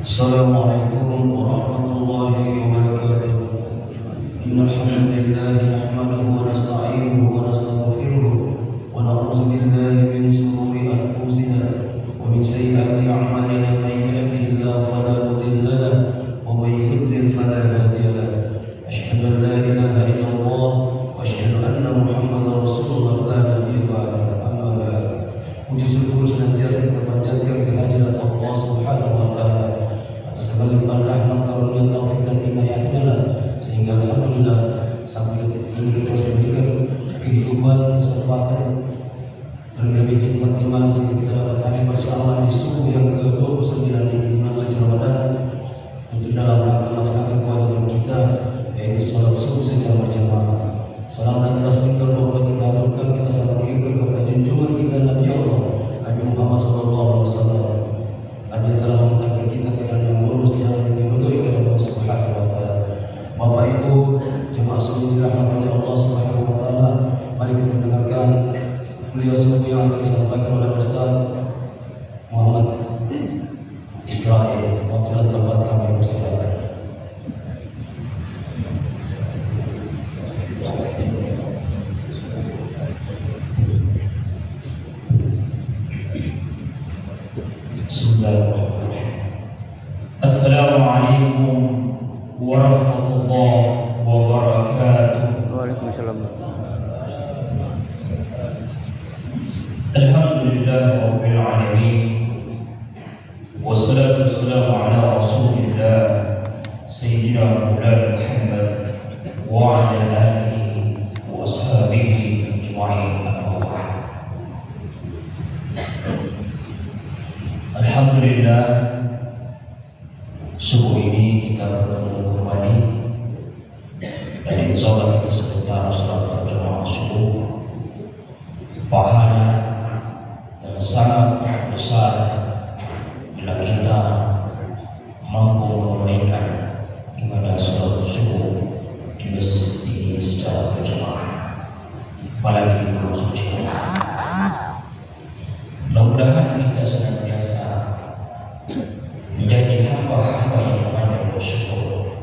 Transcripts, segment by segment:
Assalamualaikum warahmatullahi wabarakatuh. Innal hamdalillah nahmaduhu wa nasta'inuhu wa nastaghfiruh wa na'udzu billahi min shururi anfusina wa min sayyiati a'malina. Man yahdihillahu fala mudilla lahu wa man yudlil fala hadiya lahu. Asyhadu an la ilaha illallah wa asyhadu anna Muhammadar Rasulullah la nabiyya ba'dahu. Amma ba'd. Puji syukur senantiasa kita panjatkan kehadirat Allah Subhanahu wa taala atas segala limpahan rahmat, karunia, taufik dan inayahnya, sehingga alhamdulillah sampai detik ini kita masih diberikan kehidupan, kesempatan dan lebih nikmat iman sehingga kita dapat hadir bersama di subuh yang ke-29 ini di bulan suci Ramadan, tentu dalam rangka melaksanakan kewajiban kita yaitu sholat subuh secara berjamaah. Salam dan taslim terbawa kita aturkan, kita salam kirimkan kepada junjungan kita Nabi Allah Nabi Muhammad SAW. Dia telah mengantarkan kita ke jalan yang lurus, jalan yang diridhoi oleh Allah Subhanahu wa taala. Bapak Ibu jemaah subuh dirahmati oleh Allah Subhanahu wa taala, mari kita mendengarkan kuliah subuh yang akan disampaikan oleh Ustaz Muhammad Israel. Waktu dan tempat kami persilakan. Assalamualaikum warahmatullahi wabarakatuh. Waalaikumsalam. Alhamdulillah rabbil alamin. Wassalatu wassalamu ala Rasulillah Sayyidina Maulana Muhammad wa ala alihi wa ashabihi ajma'in. Alhamdulillah, subuh ini kita bertemu kembali dan insyaallah kita sebentar sholat berjamaah subuh, pahala yang sangat besar bila kita mampu menunaikan ibadah sholat subuh di masjid ini secara berjamaah, apalagi di bulan suci. Mudah-mudahan kita senantiasa menjadi hamba-hamba yang pandai bersyukur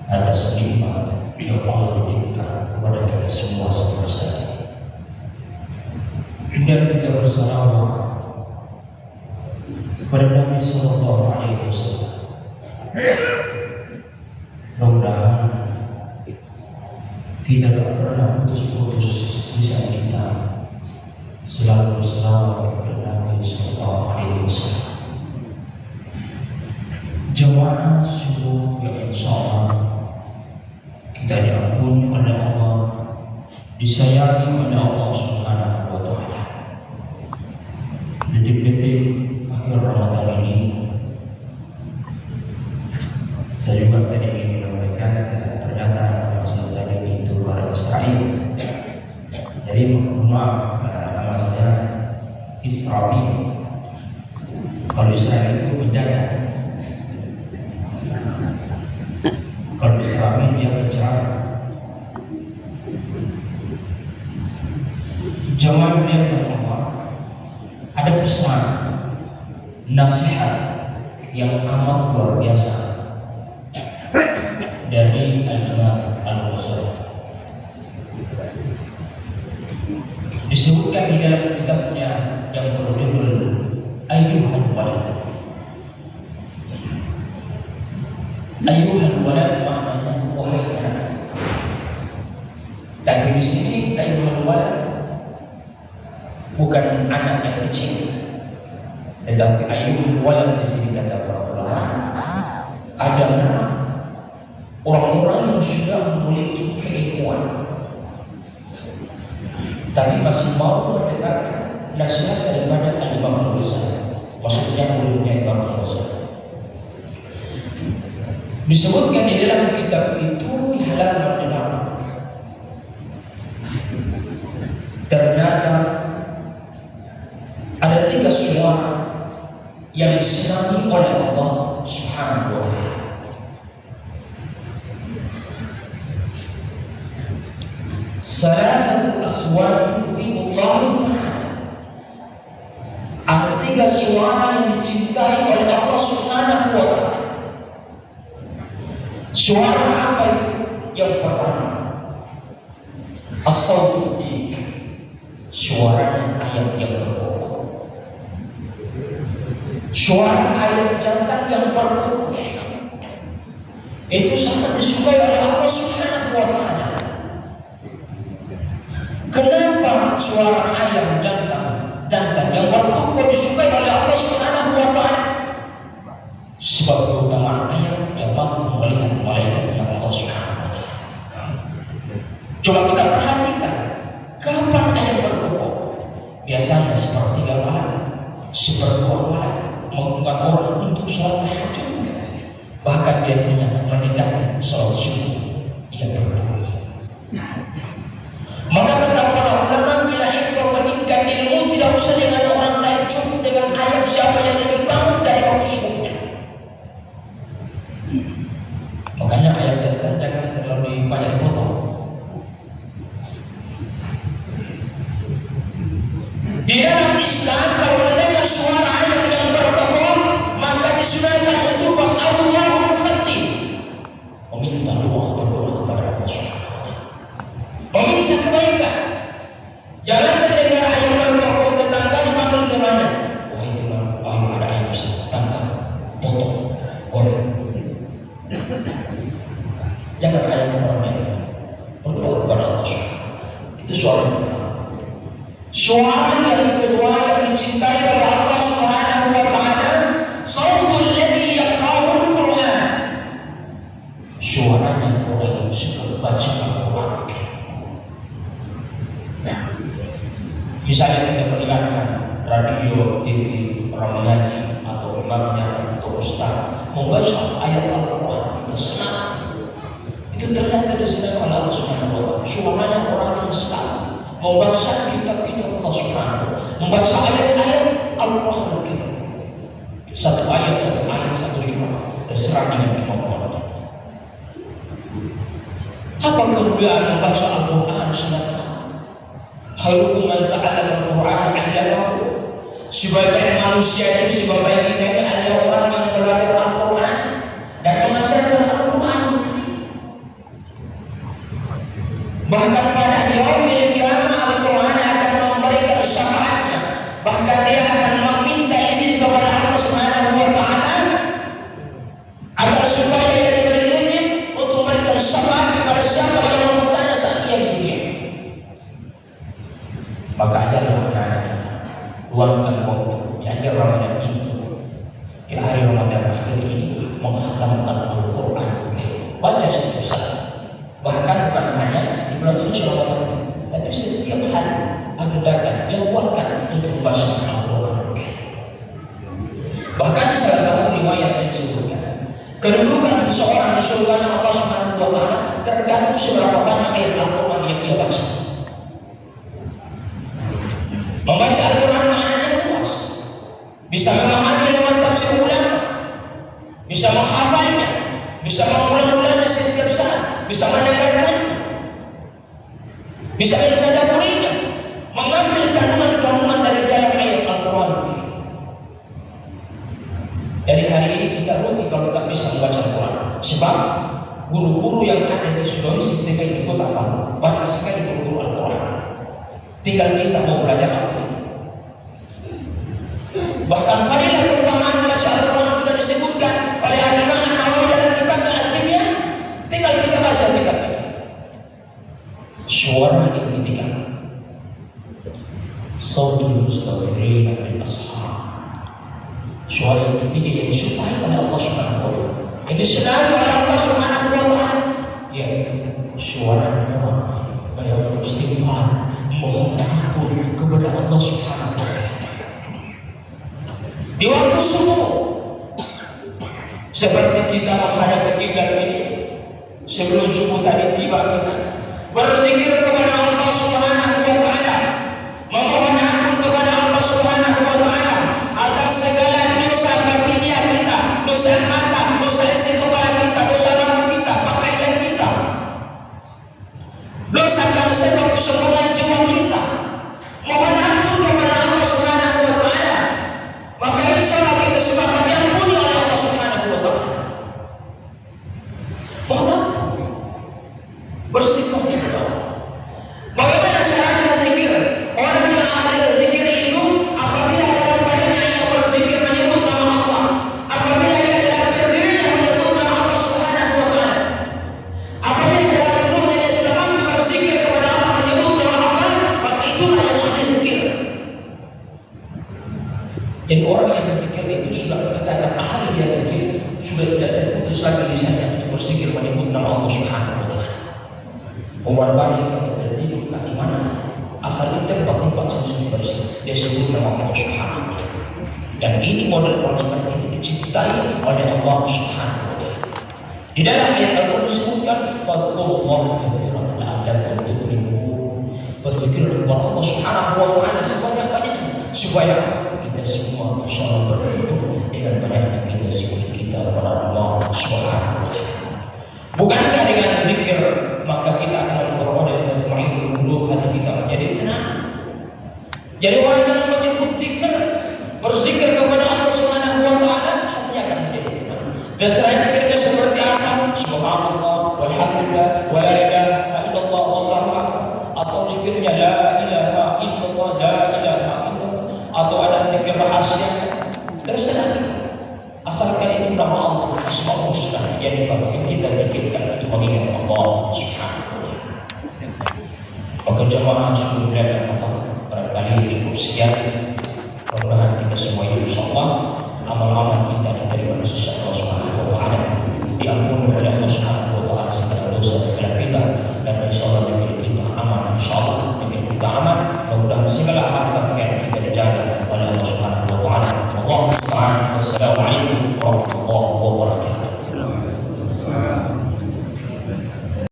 atas nikmat yang Allah titipkan kepada kita semua sekalian. Dan kita bersalawat kepada Nabi Sallallahu Alaihi Wasallam. Mudah-mudahan kita tak pernah putus-putus lisan kita selalu berselawat kepada Nabi Sallallahu Alaihi Wasallam. Jamaah subuh yang insyaallah kita diampuni oleh Allah, disayangi oleh Allah Subhanahu wa taala. Detik-detik akhir Ramadan ini saya juga tadi ingin menyampaikan, ternyata maksud tadi itu para Israel. Jadi maaf, nama saya Israel. Kalau Israel itu penjaga. Kalau Israel dia penjara. Jamaah mulia Allah, ada pesan nasihat yang amat luar biasa dari Al-Imam Al-Ghazali. Disebutkan di dalam kitabnya yang berjudul Ayyuhal Walad. Ayyuhal Walad maknanya wahai anak. Tapi di sini Ayyuhal Walad bukan anak yang kecil, tetapi Ayyuhal Walad di sini kata para ulama adalah orang-orang yang sudah memiliki keilmuan tapi masih mau mendengarkan nasihat daripada Al-Imam Al-Ghazali, maksudnya muridnya Imam Al-Ghazali. Disebutkan di dalam kitab itu di halaman 6 ternyata ada 3 suara yang disenangi oleh Allah Subhanahu wa taala. Salah satu aswat yuhibbu Allah Ta'ala. Ada tiga suara yang dicintai oleh Allah Subhanahu wa Ta'ala. Suara apa itu? Yang pertama, as-sautul dik, suara ayam yang berkokok. Suara ayam jantan yang berkokok itu sangat disukai oleh Allah Subhanahu wa Ta'ala. Kenapa suara ayam jantan yang berkokok disukai oleh Allah Subhanahu wa Ta'ala? Sebab keutamaan ayam yang mampu melihat malaikat Allah Subhanahu wa Ta'ala. Coba kita perhatikan, kapan ayam berkokok? Biasanya sepertiga malam, seperempat malam, mengumpulkan orang untuk sholat tahajud. Bahkan biasanya mendekati sholat subuh ia berbunyi. Maka kata para ulama, bila engkau meningkat ilmu, tidak usah dengan orang lain, cukup dengan ayam siapa yang lebih bangun dari waktu subuhnya. Makanya ayam jantan jangan terlalu banyak dipotong. Di dalam Islam, kalau mendengar suara ayam yang berkokok, maka disunahkan untuk Allahu mufatih, meminta berdoa kepada Allah Subhanahu wa Ta'ala, meminta kebaikan. Jangan mendengar ayam berkokok, tetangga dipanggil ke mana? Wahai teman, ayo ada ayam besar, tangkap, potong, goreng. Jangan ayam orang berdoa kepada Allah Subhanahu wa Ta'ala. Itu suara yang pertama. Suara yang kedua yang dicintai oleh Allah Subhanahu wa Ta'ala, sautul ladzi yaqra'ul Qur'an, suaranya orang yang suka baca Al-Quran. Misalnya kita mendengarkan radio, TV, orang mengaji atau imamnya atau ustaz membaca ayat Al-Quran, kita senang. Itu ternyata disenangi oleh Allah Subhanahu wa Ta'ala. Suaranya orang yang senang membaca kitab-kitab Allah Subhanahu, membaca ayat-ayat Al-Quran. Satu ayat, satu surah, terserah dengan kemampuan. Apa kemuliaan membaca Al-Quran? Senang. Khairukum man ta'allama Al-Quran 'allamahu. Sebagai manusia ini, sebagai kita ini ada orang yang belajar Al-Quran dan mengajarkan Al-Quran. Bahkan pada yaumil qiyamah Al-Quran akan memberikan syafaatnya. Bahkan dia akan meminta izin kepada Allah Subhanahu wa Ta'ala agar supaya dia diberi izin untuk memberikan syafaat kepada siapa yang membacanya saat ia di dunia. Maka ajarlah anak-anak kita, luangkan waktu di akhir Ramadan ini, di hari Ramadan seperti ini, menghatamkan Al-Quran. Baca setiap saat. Bahkan bukan hanya di bulan suci Ramadan, tapi setiap hari adakan, jawabkan untuk membaca Al-Quran. Bahkan salah satu riwayat yang disebutkan, kedudukan seseorang di surga Allah Subhanahu wa Ta'ala tergantung seberapa banyak ayat Al-Quran yang dia baca. Membaca Al-Quran maknanya luas, bisa memahami lewat tafsir ulama, bisa menghafalnya, bisa mengulang-ulangnya setiap saat, bisa mendengarkannya, bisa mentadabburinya, mengambil kandungan-kandungan dari dalam ayat Al-Quran. Dari hari ini kita rugi kalau tak bisa membaca Al-Quran. Sebab guru-guru yang ada di Sulawesi Tenggara di Kota Palu banyak sekali guru Al-Quran. Tinggal kita mau belajar atau tidak. Bahkan fadilah keutamaan membaca Al-Quran sudah disebutkan oleh Al-Imam An-Nawawi dalam kitabnya Al-Jamiah. Tinggal kita baca kitabnya. Suara yang ketiga, sautul mustaghfirin bil ashar, suara yang ketiga yang disukai oleh Allah Subhanahu wa Ta'ala, yang disenangi oleh Allah Subhanahu wa Ta'ala, yaitu suara orang yang beristighfar, mohon ampun kepada Allah Subhanahu wa Ta'ala di waktu subuh. Seperti kita menghadap ke kiblat ini, sebelum subuh tadi tiba kita berzikir kepada Allah Subhanahu wa Ta'ala, memohon ampun kepada Allah Subhanahu wa Ta'ala atas segala dosa batinnya kita, dosa mata, dosa isi kepala kita, dosa rambut kita, pakaian kita, dosa yang sebab kesombongan jiwa kita. Mohon ampun kepada Allah Subhanahu wa Ta'ala Jadi orang yang berzikir itu sudah dikatakan ahli dia zikir, sudah tidak terputus lagi lisannya untuk berzikir menyebut nama Allah Subhanahu wa taala. Umar balik kalau tertidur di mana asal itu tempat-tempat sesuatu berzikir, dia sebut nama Allah Subhanahu wa taala. Dan ini model orang seperti ini diciptai oleh Allah Subhanahu wa taala. Di dalam ayat Al-Qur'an disebutkan fadhkurullaha katsiran la'allakum tuflihun. Berzikir kepada Allah Subhanahu wa taala sebanyak-banyaknya supaya kita semua insyaallah beruntung dengan banyaknya kita zikir kita kepada Allah Subhanahu wa taala. Bukankah dengan zikir maka kita akan beroleh tatma'innul qulub, hati kita menjadi tenang. Jadi orang yang menyebut zikir, berzikir kepada Allah Subhanahu wa taala, hatinya akan menjadi tenang. Dan selain zikirnya seperti apa? Subhanallah walhamdulillah wa la ilaha illallah wallahu akbar, atau zikirnya la ilaha illallah la ilaha illallah, atau ada zikir rahasia, terserah kita. Asalkan itu nama Allah Asmaul Husna yang dipakai kita zikirkan untuk mengingat Allah Subhanahu wa taala. Maka jemaah sungguh mulia Allah, barangkali cukup sekian. Mudah-mudahan kita semua ini insyaallah amal-amal kita diterima oleh Allah Subhanahu wa taala, diampuni oleh Allah Subhanahu wa taala segala dosa dan kita, dan insyaallah diberi kita aman, insyaallah diberi kita aman. Mudah-mudahan segala harta kekayaan kita dijaga oleh Allah Subhanahu wa taala. Wassalamualaikum warahmatullahi wabarakatuh.